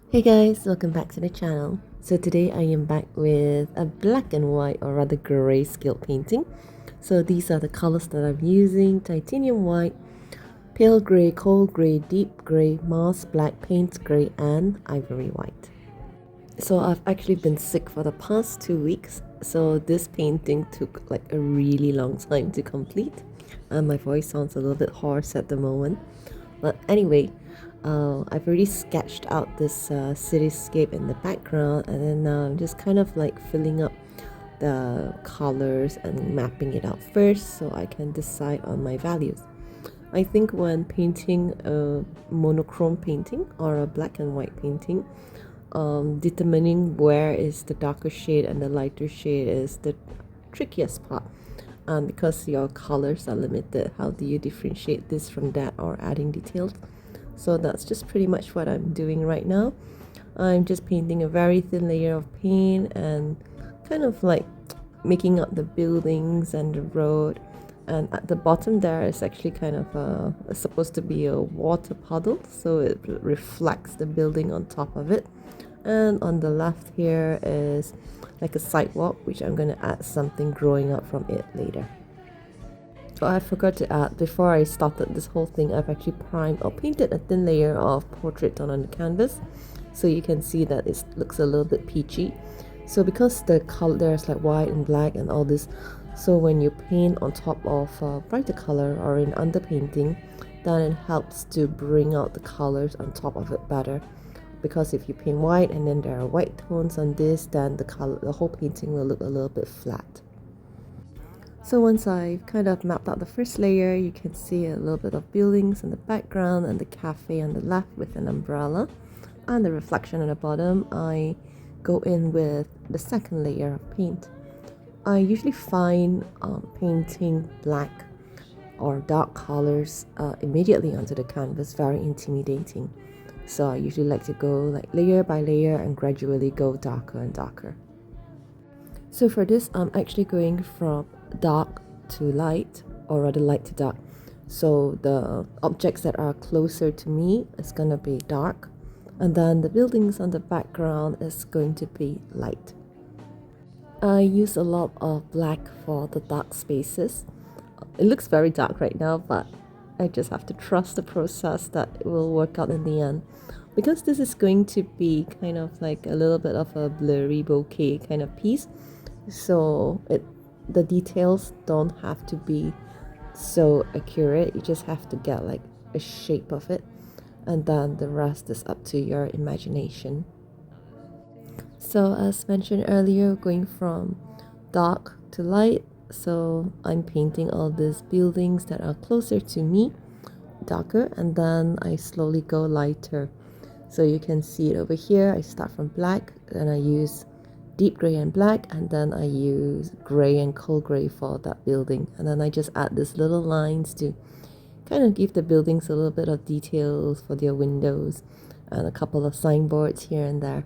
Hey guys, welcome back to the channel. So today I am back with a black and white or rather grayscale painting. So these are the colors that I'm using: titanium white, pale grey, cold grey, deep grey, moss black, paint grey and ivory white. So I've actually been sick for the past 2 weeks, so this painting took like a really long time to complete and my voice sounds a little bit hoarse at the moment. But anyway, I've already sketched out this cityscape in the background, and then now I'm just kind of like filling up the colors and mapping it out first so I can decide on my values. I think when painting a monochrome painting or a black and white painting, determining where is the darker shade and the lighter shade is the trickiest part. Because your colors are limited, how do you differentiate this from that or adding details? So that's just pretty much what I'm doing right now. I'm just painting a very thin layer of paint and kind of like making up the buildings and the road. And at the bottom there is actually kind of supposed to be a water puddle, so it reflects the building on top of it. And on the left here is like a sidewalk, which I'm going to add something growing up from it later. So I forgot to add, before I started this whole thing, I've actually primed or painted a thin layer of portrait done on the canvas, so you can see that it looks a little bit peachy. So because the color there's like white and black and all this, so when you paint on top of brighter color or in underpainting, then it helps to bring out the colors on top of it better. Because if you paint white and then there are white tones on this, then the whole painting will look a little bit flat. So once I've kind of mapped out the first layer, you can see a little bit of buildings in the background and the cafe on the left with an umbrella and the reflection on the bottom. I go in with the second layer of paint. I usually find painting black or dark colors immediately onto the canvas very intimidating. So I usually like to go like layer by layer and gradually go darker and darker. So for this, I'm actually going from dark to light, or rather light to dark. So the objects that are closer to me is going to be dark, and then the buildings on the background is going to be light. I use a lot of black for the dark spaces. It looks very dark right now, but I just have to trust the process that it will work out in the end. Because this is going to be kind of like a little bit of a blurry bokeh kind of piece, so the details don't have to be so accurate. You just have to get like a shape of it, and then the rest is up to your imagination. So as mentioned earlier, going from dark to light, so I'm painting all these buildings that are closer to me darker, and then I slowly go lighter. So you can see it over here. I start from black, then I use deep gray and black, and then I use gray and cold gray for that building, and then I just add these little lines to kind of give the buildings a little bit of details for their windows and a couple of signboards here and there.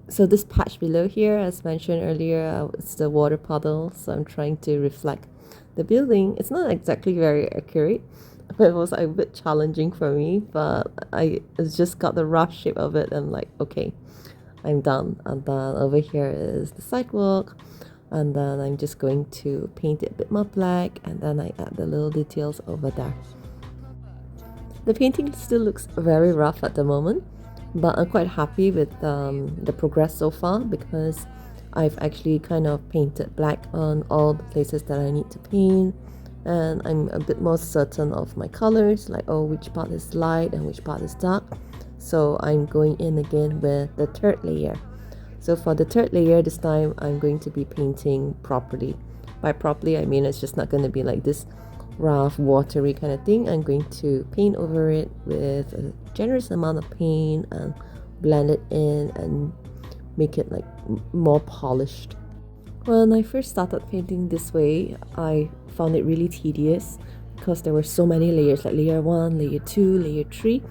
So this patch below here, as mentioned earlier, it's the water puddle, so I'm trying to reflect the building. It's not exactly very accurate. It was a bit challenging for me, but I just got the rough shape of it and like, okay, I'm done. And then over here is the sidewalk, and then I'm just going to paint it a bit more black, and then I add the little details over there. The painting still looks very rough at the moment, but I'm quite happy with the progress so far, because I've actually kind of painted black on all the places that I need to paint, and I'm a bit more certain of my colors, like which part is light and which part is dark. So I'm going in again with the third layer. So for the third layer, this time I'm going to be painting properly. By properly, I mean it's just not going to be like this rough, watery kind of thing. I'm going to paint over it with a generous amount of paint and blend it in and make it like more polished. When I first started painting this way, I found it really tedious because there were so many layers, like layer 1, layer 2, layer 3.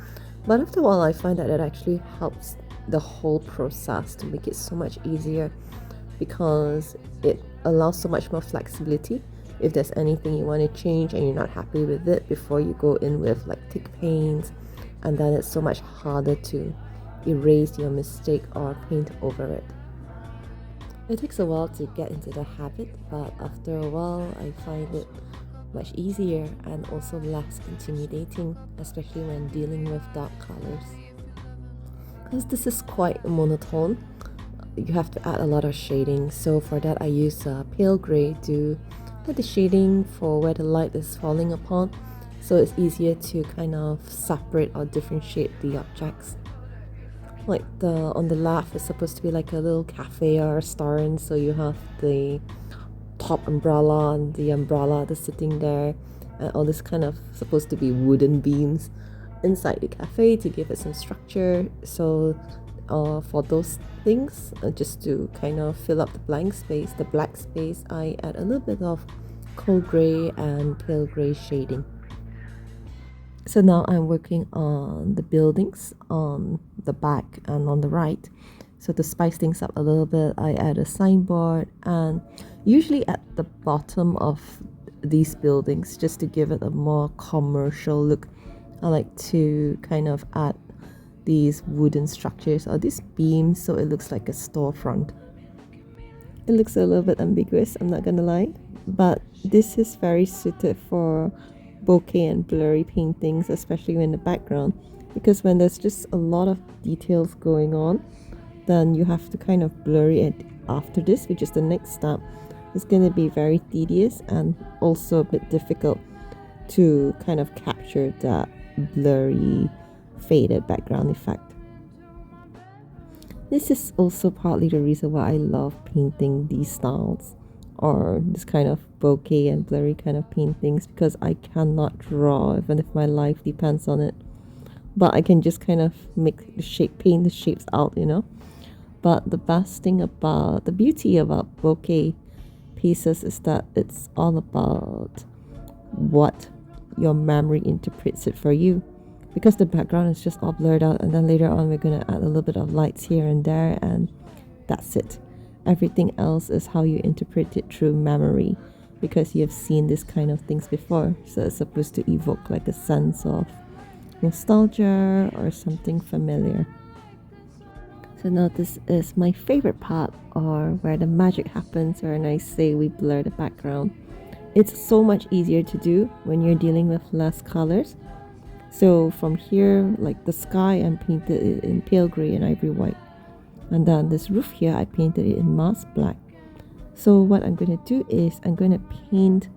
But after a while, I find that it actually helps the whole process to make it so much easier, because it allows so much more flexibility. If there's anything you want to change and you're not happy with it before you go in with like thick paints, and then it's so much harder to erase your mistake or paint over it. It takes a while to get into the habit, but after a while I find it much easier and also less intimidating, especially when dealing with dark colors. Because this is quite monotone, you have to add a lot of shading, so for that I use pale grey to add the shading for where the light is falling upon, so it's easier to kind of separate or differentiate the objects. Like on the left is supposed to be like a little cafe or a restaurant, so you have the top umbrella and the umbrella that's sitting there, and all this kind of supposed to be wooden beams inside the cafe to give it some structure. So for those things, just to kind of fill up the black space, I add a little bit of cold grey and pale grey shading. So now I'm working on the buildings on the back and on the right. So to spice things up a little bit, I add a signboard, and usually at the bottom of these buildings, just to give it a more commercial look, I like to kind of add these wooden structures or these beams so it looks like a storefront. It looks a little bit ambiguous, I'm not gonna lie, but this is very suited for bokeh and blurry paintings, especially in the background, because when there's just a lot of details going on, then you have to kind of blurry it after this, which is the next step. It's going to be very tedious and also a bit difficult to kind of capture that blurry faded background effect. This is also partly the reason why I love painting these styles, or this kind of bokeh and blurry kind of paintings, because I cannot draw even if my life depends on it, but I can just kind of paint the shapes out, you know. But the best thing about the beauty about bokeh pieces is that it's all about what your memory interprets it for you, because the background is just all blurred out, and then later on we're going to add a little bit of lights here and there, and that's it. Everything else is how you interpret it through memory, because you have seen this kind of things before. So it's supposed to evoke like a sense of nostalgia or something familiar. So now this is my favorite part, or where the magic happens, when I say we blur the background. It's so much easier to do when you're dealing with less colors. So from here, like the sky, I painted it in pale grey and ivory white. And then this roof here, I painted it in matte black. So what I'm going to do is I'm going to paint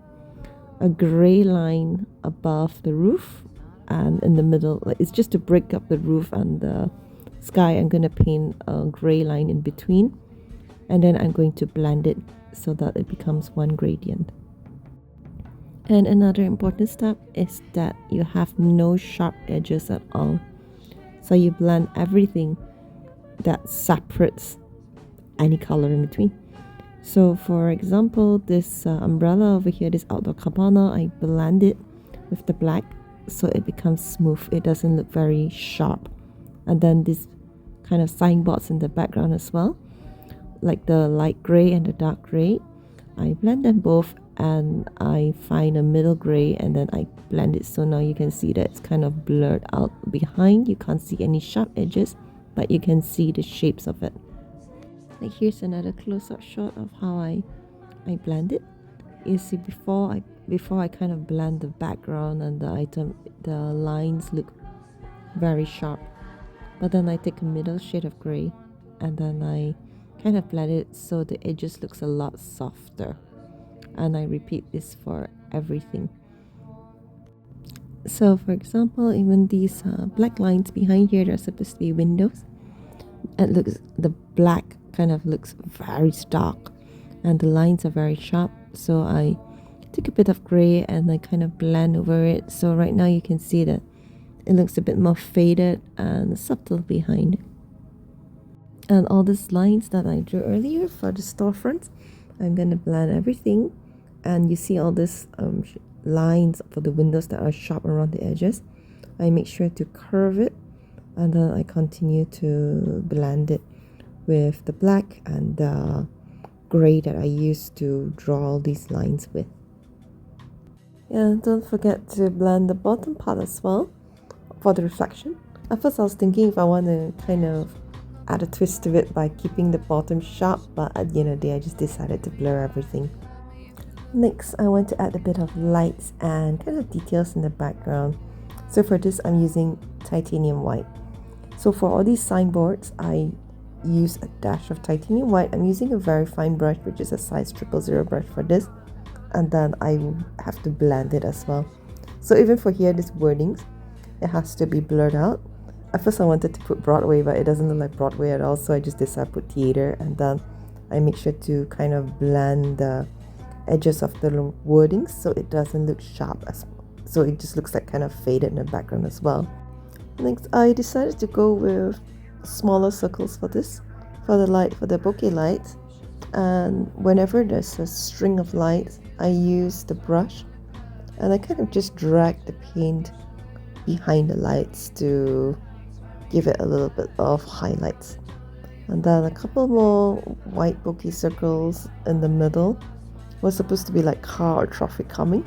a grey line above the roof, and in the middle, like it's just to break up the roof and the sky, I'm going to paint a grey line in between, and then I'm going to blend it so that it becomes one gradient. And another important step is that you have no sharp edges at all. So you blend everything that separates any color in between. So for example, this umbrella over here, this outdoor cabana, I blend it with the black so it becomes smooth. It doesn't look very sharp. And then this kind of signboards in the background as well, like the light gray and the dark gray, I blend them both, and I find a middle gray, and then I blend it, so now you can see that it's kind of blurred out behind. You can't see any sharp edges, but you can see the shapes of it. Like here's another close-up shot of how I blend it. You see, before I kind of blend the background and the lines look very sharp, but then I take a middle shade of gray, and then I kind of blend it so the edges looks a lot softer, and I repeat this for everything. So for example, even these black lines behind here, they're supposed to be windows. The black kind of looks very stark, and the lines are very sharp, so I took a bit of gray and I kind of blend over it. So right now you can see that it looks a bit more faded and subtle behind. And all these lines that I drew earlier for the storefront, I'm going to blend everything, and you see all these lines for the windows that are sharp around the edges. I make sure to curve it, and then I continue to blend it with the black and the gray that I used to draw all these lines with. And don't forget to blend the bottom part as well for the reflection. At first I was thinking if I want to kind of add a twist to it by keeping the bottom sharp, but at the end of the day I just decided to blur everything. Next, I want to add a bit of lights and kind of details in the background. So for this, I'm using titanium white. So for all these signboards, I use a dash of titanium white. I'm using a very fine brush, which is a size 000 brush for this. And then I have to blend it as well. So even for here, this wordings, it has to be blurred out. At first I wanted to put Broadway, but it doesn't look like Broadway at all. So I just decided to put theater, and then I make sure to kind of blend the edges of the wordings so it doesn't look sharp, so it just looks like kind of faded in the background as well. Next, I decided to go with smaller circles for this, for the bokeh lights. And whenever there's a string of lights, I use the brush and I kind of just drag the paint behind the lights to give it a little bit of highlights. And then a couple more white bokeh circles in the middle. Was supposed to be like car or traffic coming.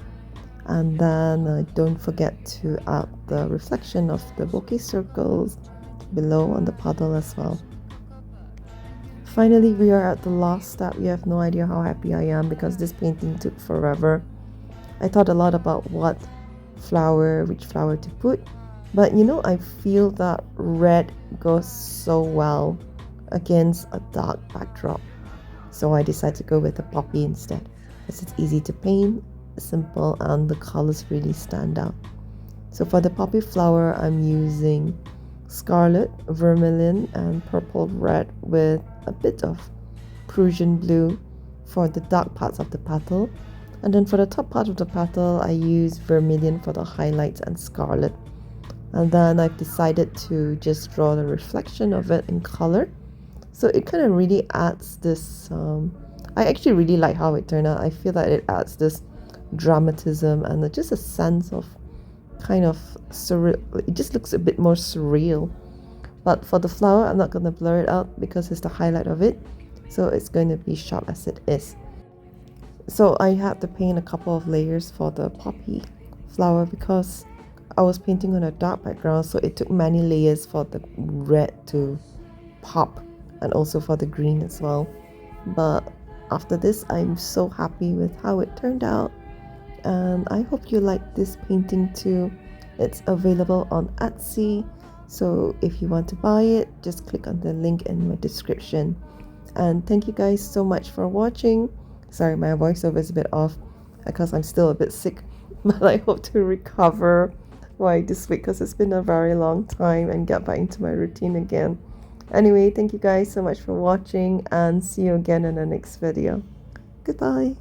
And then don't forget to add the reflection of the bokeh circles below on the puddle as well. Finally, we are at the last step. You have no idea how happy I am because this painting took forever. I thought a lot about which flower to put, but I feel that red goes so well against a dark backdrop, so I decided to go with a poppy instead. It's easy to paint, simple, and the colors really stand out. So for the poppy flower, I'm using scarlet, vermilion, and purple red with a bit of Prussian blue for the dark parts of the petal. And then for the top part of the petal, I use vermilion for the highlights and scarlet. And then I've decided to just draw the reflection of it in color. So it kind of really adds this I actually really like how it turned out. I feel that it adds this dramatism and just a sense of kind of surreal. It just looks a bit more surreal. But for the flower, I'm not going to blur it out because it's the highlight of it. So it's going to be sharp as it is. So I had to paint a couple of layers for the poppy flower because I was painting on a dark background. So it took many layers for the red to pop and also for the green as well. But after this, I'm so happy with how it turned out, and I hope you like this painting too. It's available on Etsy, so if you want to buy it, just click on the link in my description. And thank you guys so much for watching. Sorry, my voiceover is a bit off because I'm still a bit sick, but I hope to recover this week because it's been a very long time and get back into my routine again. Anyway, thank you guys so much for watching, and see you again in the next video. Goodbye.